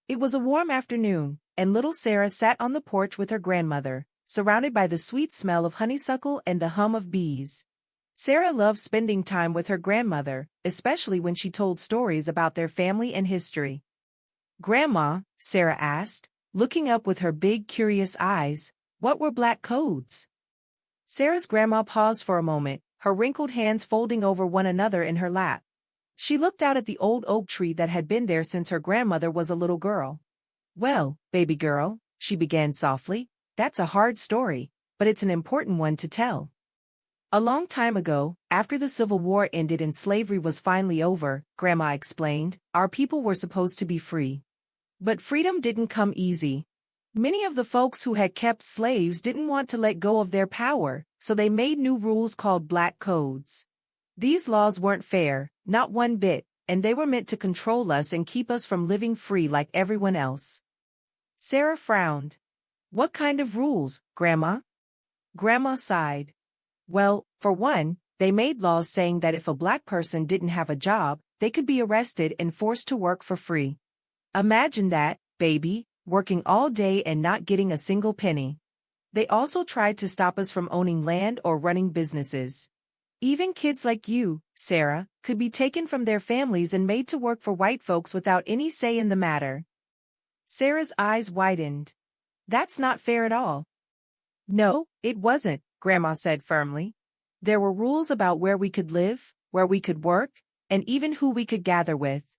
It was a warm afternoon, and little Sarah sat on the porch with her grandmother, surrounded by the sweet smell of honeysuckle and the hum of bees. Sarah loved spending time with her grandmother, especially when she told stories about their family and history. "Grandma," Sarah asked, looking up with her big curious eyes, "what were black codes?" Sarah's grandma paused for a moment, her wrinkled hands folding over one another in her lap. She looked out at the old oak tree that had been there since her grandmother was a little girl. "Well, baby girl," she began softly, "that's a hard story, but it's an important one to tell. A long time ago, after the Civil War ended and slavery was finally over, Grandma explained, our people were supposed to be free. But freedom didn't come easy. Many of the folks who had kept slaves didn't want to let go of their power, so they made new rules called black codes. These laws weren't fair, not one bit, and they were meant to control us and keep us from living free like everyone else." Sarah frowned. "What kind of rules, Grandma?" Grandma sighed. "Well, for one, they made laws saying that if a black person didn't have a job, they could be arrested and forced to work for free. Imagine that, baby, working all day and not getting a single penny. They also tried to stop us from owning land or running businesses. Even kids like you, Sarah, could be taken from their families and made to work for white folks without any say in the matter." Sarah's eyes widened. "That's not fair at all." "No, it wasn't," Grandma said firmly. "There were rules about where we could live, where we could work, and even who we could gather with.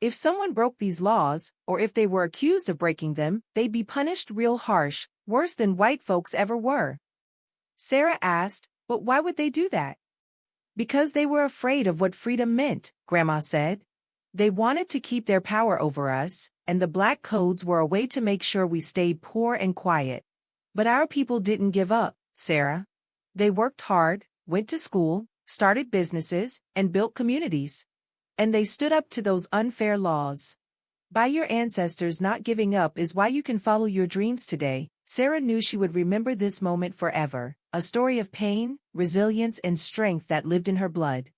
If someone broke these laws, or if they were accused of breaking them, they'd be punished real harsh, worse than white folks ever were." Sarah asked, "But why would they do that?" "Because they were afraid of what freedom meant," Grandma said. "They wanted to keep their power over us, and the black codes were a way to make sure we stayed poor and quiet. But our people didn't give up, Sarah. They worked hard, went to school, started businesses, and built communities. And they stood up to those unfair laws. By your ancestors not giving up is why you can follow your dreams today." Sarah knew she would remember this moment forever, a story of pain, resilience, and strength that lived in her blood.